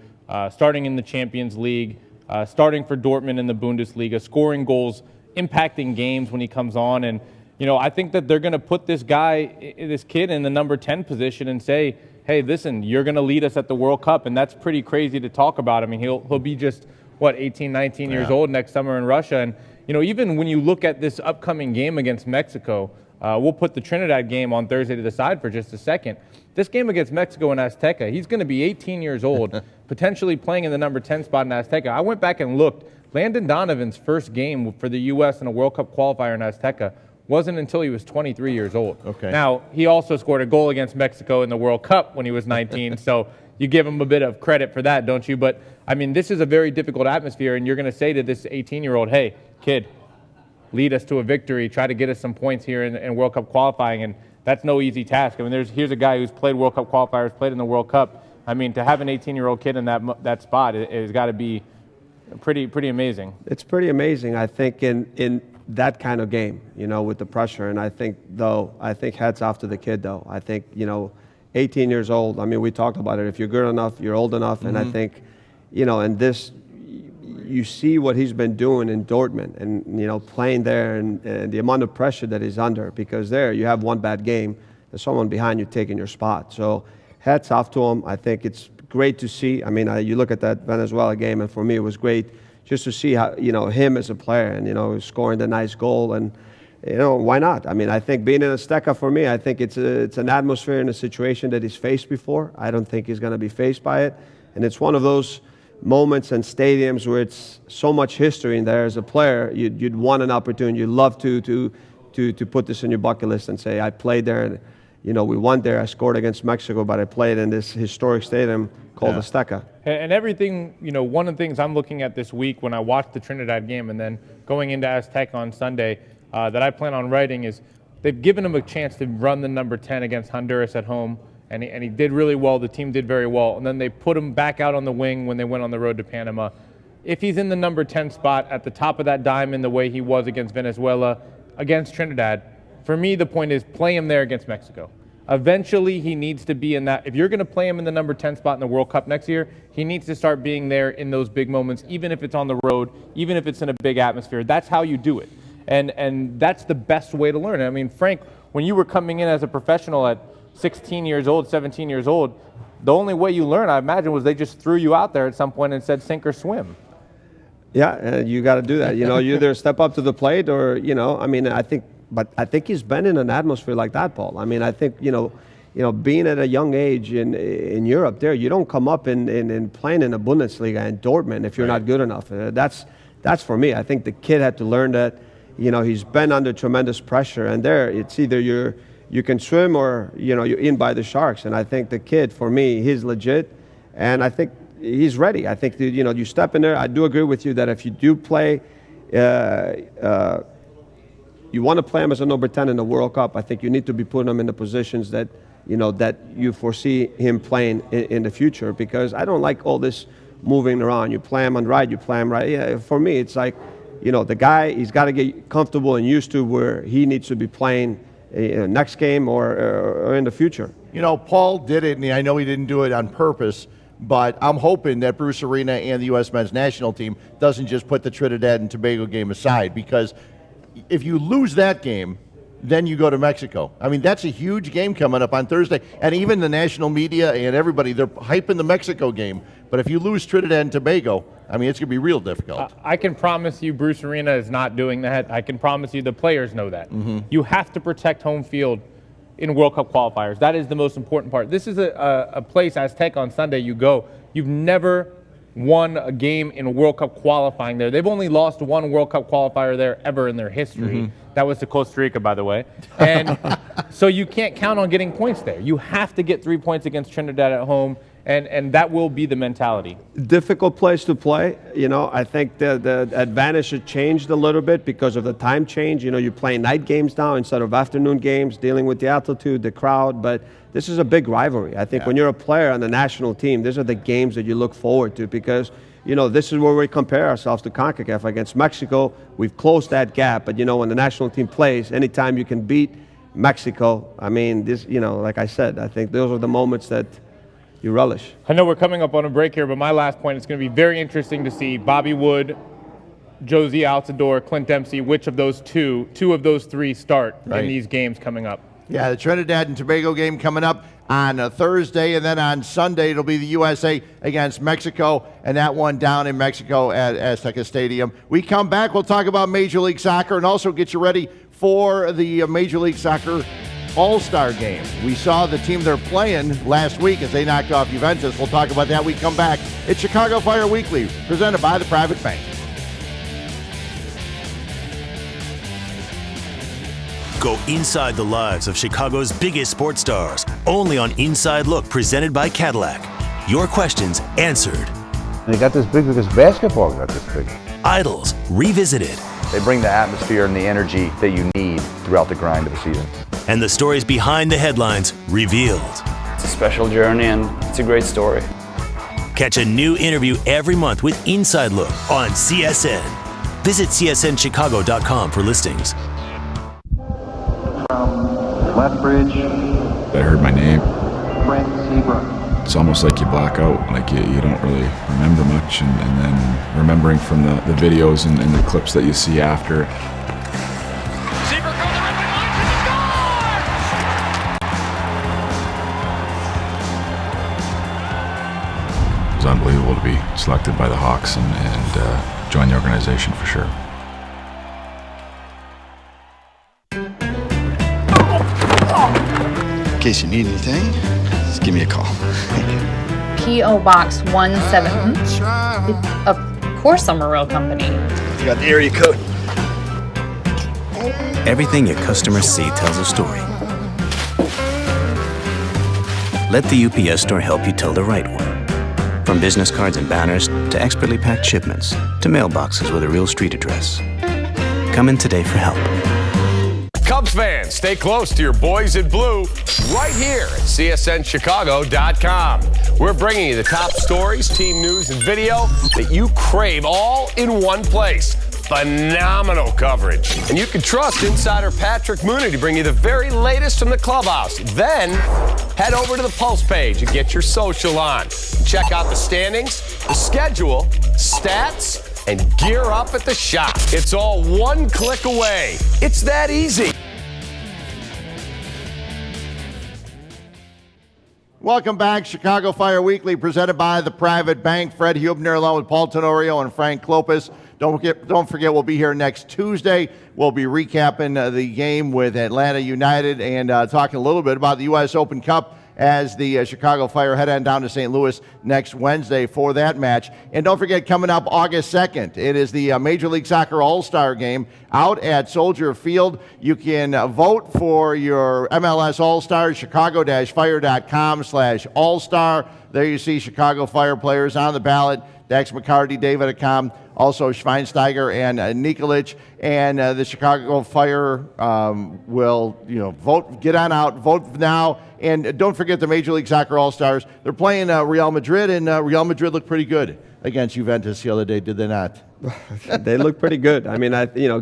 starting in the Champions League, starting for Dortmund in the Bundesliga, scoring goals, impacting games when he comes on. And, you know, I think that they're going to put this guy, this kid in the number 10 position and say, hey, listen, you're going to lead us at the World Cup. And that's pretty crazy to talk about. I mean, he'll be just, 18, 19 years old next summer in Russia. And, you know, even when you look at this upcoming game against Mexico, we'll put the Trinidad game on Thursday to the side for just a second. This game against Mexico in Azteca, he's going to be 18 years old, potentially playing in the number 10 spot in Azteca. I went back and looked. Landon Donovan's first game for the U.S. in a World Cup qualifier in Azteca wasn't until he was 23 years old. Okay. Now, he also scored a goal against Mexico in the World Cup when he was 19, so you give him a bit of credit for that, don't you? But, I mean, this is a very difficult atmosphere, and you're going to say to this 18-year-old, hey, kid, lead us to a victory, try to get us some points here in World Cup qualifying, and that's no easy task. I mean, here's a guy who's played World Cup qualifiers, played in the World Cup. I mean, to have an 18-year-old kid in that spot, it has got to be pretty amazing. It's pretty amazing, I think, in that kind of game, you know, with the pressure. And I think hats off to the kid, though. I think, 18 years old, I mean, we talked about it. If you're good enough, you're old enough. Mm-hmm. And I think, and this, you see what he's been doing in Dortmund and, playing there and the amount of pressure that he's under, because there you have one bad game, there's someone behind you taking your spot. So hats off to him. I think it's great to see. I mean, you look at that Venezuela game, and for me, it was great just to see how, him as a player and, scoring the nice goal. And, why not? I mean, I think being in Azteca, for me, I think it's an atmosphere and a situation that he's faced before. I don't think he's going to be faced by it. And it's one of those moments and stadiums where it's so much history in there. As a player, you'd want an opportunity. You'd love to put this in your bucket list and say, I played there, and we won there. I scored against Mexico, but I played in this historic stadium called Azteca. And everything, one of the things I'm looking at this week when I watched the Trinidad game and then going into Azteca on Sunday that I plan on writing is they've given him a chance to run the number 10 against Honduras at home. And he did really well. The team did very well. And then they put him back out on the wing when they went on the road to Panama. If he's in the number 10 spot at the top of that diamond the way he was against Venezuela, against Trinidad, for me the point is play him there against Mexico. Eventually he needs to be in that. If you're going to play him in the number 10 spot in the World Cup next year, he needs to start being there in those big moments, even if it's on the road, even if it's in a big atmosphere. That's how you do it. And that's the best way to learn. I mean, Frank, when you were coming in as a professional at 16 years old, 17 years old, the only way you learn, I imagine, was they just threw you out there at some point and said sink or swim. Yeah, you got to do that. You either step up to the plate or, I mean, I think he's been in an atmosphere like that, Paul. I mean, I think, being at a young age in Europe there, you don't come up in playing in the Bundesliga in Dortmund if you're not good enough. That's for me. I think the kid had to learn that, he's been under tremendous pressure, and there it's either you can swim or, you're in by the Sharks. And I think the kid, for me, he's legit, and I think he's ready. I think, you step in there. I do agree with you that if you do play, you want to play him as a number 10 in the World Cup, I think you need to be putting him in the positions that, that you foresee him playing in the future, because I don't like all this moving around. You play him on right, you play him right. Yeah, for me, it's like, the guy, he's got to get comfortable and used to where he needs to be playing next game or in the future. Paul did it, and I know he didn't do it on purpose, but I'm hoping that Bruce Arena and the U.S. men's national team doesn't just put the Trinidad and Tobago game aside, because if you lose that game, then you go to Mexico. I mean, that's a huge game coming up on Thursday, and even the national media and everybody, they're hyping the Mexico game. But if you lose Trinidad and Tobago, I mean, it's going to be real difficult. I can promise you Bruce Arena is not doing that. I can promise you the players know that. Mm-hmm. You have to protect home field in World Cup qualifiers. That is the most important part. This is a place, Azteca on Sunday, you go. You've never won a game in World Cup qualifying there. They've only lost one World Cup qualifier there ever in their history. Mm-hmm. That was to Costa Rica, by the way. And so you can't count on getting points there. You have to get 3 points against Trinidad at home. And that will be the mentality. Difficult place to play. I think the advantage should change a little bit because of the time change. You're playing night games now instead of afternoon games, dealing with the altitude, the crowd. But this is a big rivalry. I think when you're a player on the national team, these are the games that you look forward to because, this is where we compare ourselves to CONCACAF. Against Mexico, we've closed that gap. But, when the national team plays, anytime you can beat Mexico, like I said, I think those are the moments that you relish. I know we're coming up on a break here, but my last point, it's going to be very interesting to see Bobby Wood, Josie Altidore, Clint Dempsey, which of those two of those three start in these games coming up. Yeah, the Trinidad and Tobago game coming up on Thursday, and then on Sunday it'll be the USA against Mexico, and that one down in Mexico at Azteca Stadium. We come back, we'll talk about Major League Soccer and also get you ready for the Major League Soccer All-Star game. We saw the team they're playing last week as they knocked off Juventus. We'll talk about that. We come back. It's Chicago Fire Weekly, presented by the Private Bank. Go inside the lives of Chicago's biggest sports stars, only on Inside Look, presented by Cadillac. Your questions answered. They got this big because basketball got this big. Idols revisited. They bring the atmosphere and the energy that you need throughout the grind of the season. And the stories behind the headlines revealed. It's a special journey and it's a great story. Catch a new interview every month with Inside Look on CSN. Visit csnchicago.com for listings. Lethbridge. I heard my name. Brent Seabrook. It's almost like you black out, like you don't really remember much, and then remembering from the videos and the clips that you see after. It was unbelievable to be selected by the Hawks and join the organization for sure. In case you need anything, just give me a call. P.O. Box 17. Of course I'm a real company. You got the area code. Everything your customers see tells a story. Let the UPS store help you tell the right one. From business cards and banners to expertly packed shipments to mailboxes with a real street address. Come in today for help. Cubs fans, stay close to your boys in blue right here at csnchicago.com. We're bringing you the top stories, team news, and video that you crave all in one place. Phenomenal coverage. And you can trust insider Patrick Mooney to bring you the very latest from the clubhouse. Then head over to the Pulse page and get your social on. Check out the standings, the schedule, stats, and gear up at the shop. It's all one click away. It's that easy. Welcome back. Chicago Fire Weekly, presented by the Private Bank. Fred Hubner along with Paul Tenorio and Frank Klopas. Don't forget, we'll be here next Tuesday. We'll be recapping the game with Atlanta United and talking a little bit about the U.S. Open Cup as the Chicago Fire head on down to St. Louis next Wednesday for that match. And don't forget, coming up August 2nd, it is the Major League Soccer All-Star Game out at Soldier Field. You can vote for your MLS All-Stars, chicago-fire.com/all-star. There you see Chicago Fire players on the ballot. Dax McCarty, David Acom, also Schweinsteiger and Nikolic, and the Chicago Fire will, vote, get on out, vote now, and don't forget the Major League Soccer All-Stars. They're playing Real Madrid, and Real Madrid looked pretty good against Juventus the other day, did they not? They look pretty good. I mean,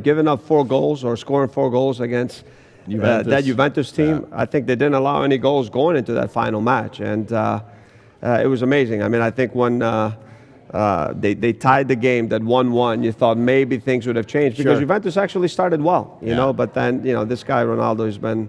giving up 4 goals or scoring 4 goals against that Juventus team, I think they didn't allow any goals going into that final match, and it was amazing. I mean, I think when they tied the game that 1-1, you thought maybe things would have changed because Juventus actually started well, you know, but then, this guy Ronaldo has been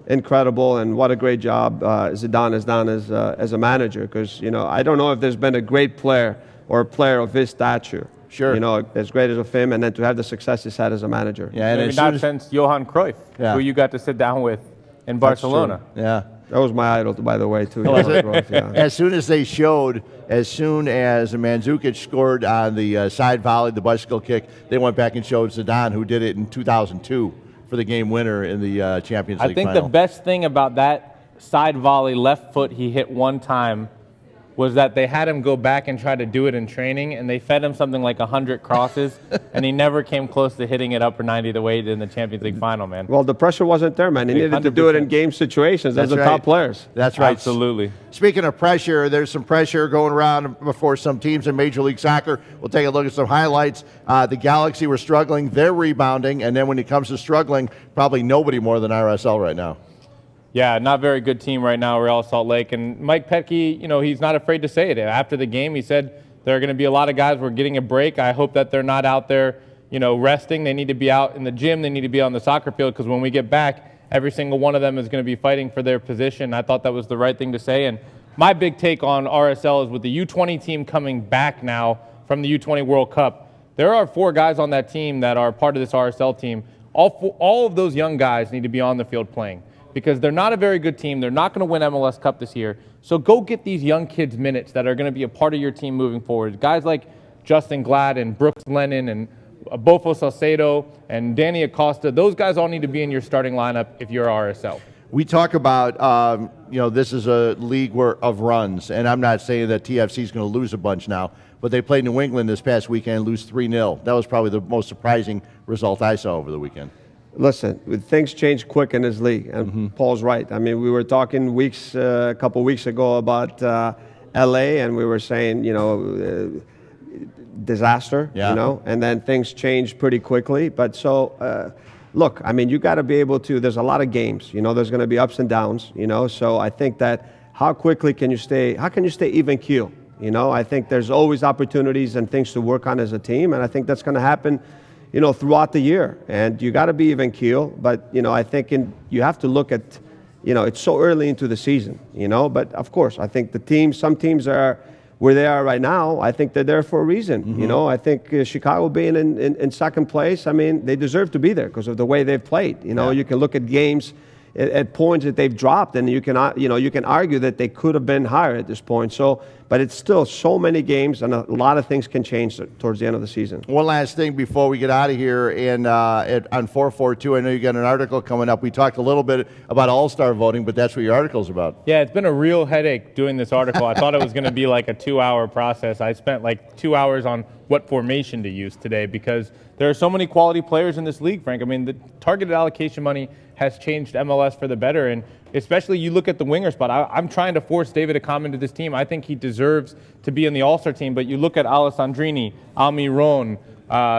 incredible, and what a great job Zidane has done as a manager, because, I don't know if there's been a great player or a player of his stature, as great as of him, and then to have the success he's had as a manager. Yeah, and not since Johan Cruyff, who you got to sit down with in Barcelona. Yeah. That was my idol, by the way, too. As soon as Mandzukic scored on the side volley, the bicycle kick, they went back and showed Zidane, who did it in 2002 for the game winner in the Champions League I think final. the best thing about that side volley left foot he hit one time was that they had him go back and try to do it in training, and they fed him something like 100 crosses, and he never came close to hitting it upper 90 the way he did in the Champions League final, man. Well, the pressure wasn't there, man. He needed to do it in game situations as the top players. That's right. Absolutely. Speaking of pressure, there's some pressure going around before some teams in Major League Soccer. We'll take a look at some highlights. The Galaxy were struggling. They're rebounding, and then when it comes to struggling, probably nobody more than RSL right now. Yeah, not very good team right now, Real Salt Lake. And Mike Petke, he's not afraid to say it. After the game, he said there are going to be a lot of guys who are getting a break. I hope that they're not out there, resting. They need to be out in the gym. They need to be on the soccer field because when we get back, every single one of them is going to be fighting for their position. I thought that was the right thing to say. And my big take on RSL is with the U20 team coming back now from the U20 World Cup, there are 4 guys on that team that are part of this RSL team. All of those young guys need to be on the field playing, because they're not a very good team. They're not going to win MLS Cup this year. So go get these young kids minutes that are going to be a part of your team moving forward. Guys like Justin Glad and Brooks Lennon and Bofo Salcedo and Danny Acosta, those guys all need to be in your starting lineup if you're RSL. We talk about, this is a league of runs, and I'm not saying that TFC is going to lose a bunch now, but they played New England this past weekend and lose 3-0. That was probably the most surprising result I saw over the weekend. Listen, things change quick in this league, and Paul's right. I mean, we were talking a couple weeks ago about L.A., and we were saying, disaster, and then things change pretty quickly. But look, I mean, you got to be able to. There's a lot of games, there's going to be ups and downs, So I think that how quickly can you stay? How can you stay even keel? I think there's always opportunities and things to work on as a team, and I think that's going to happen throughout the year, and you got to be even keel. But I think you have to look at, it's so early into the season, But of course, I think some teams are where they are right now. I think they're there for a reason. I think Chicago being in second place, I mean, they deserve to be there because of the way they've played. You can look at games at points that they've dropped, and you can argue that they could have been higher at this point. But it's still so many games, and a lot of things can change towards the end of the season. One last thing before we get out of here, and on 442, I know you got an article coming up. We talked a little bit about All-Star voting, but that's what your article's about. Yeah, it's been a real headache doing this article. I thought it was going to be like a 2-hour process. I spent like 2 hours on what formation to use today because there are so many quality players in this league, Frank. I mean, the targeted allocation money has changed MLS for the better, and especially you look at the winger spot. I'm trying to force David to come into this team. I think he deserves to be in the All-Star team, but you look at Alessandrini, Almiron,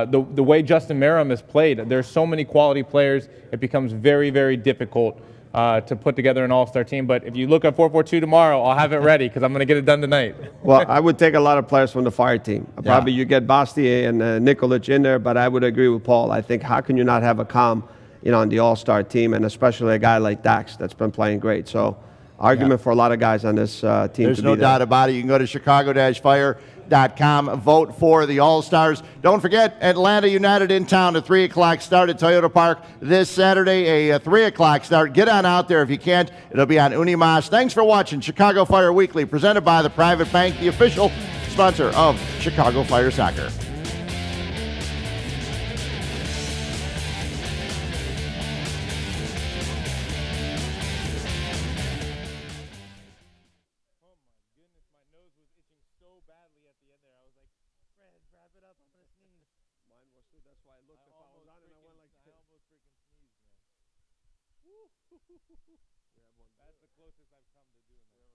the way Justin Merrim has played, there's so many quality players, it becomes very, very difficult to put together an All-Star team. But if you look at 442 tomorrow, I'll have it ready because I'm going to get it done tonight. Well, I would take a lot of players from the fire team. Probably you get Bastier and Nikolic in there, but I would agree with Paul. I think how can you not have a calm on the All-Star team, and especially a guy like Dax that's been playing great. So argument for a lot of guys on this team. There's no doubt about it. You can go to chicago-fire.com, vote for the All-Stars. Don't forget, Atlanta United in town at 3 o'clock start at Toyota Park this Saturday, a 3 o'clock start. Get on out there if you can't. It'll be on Unimas. Thanks for watching Chicago Fire Weekly, presented by the Private Bank, the official sponsor of Chicago Fire Soccer. That's the closest I've come to doing that.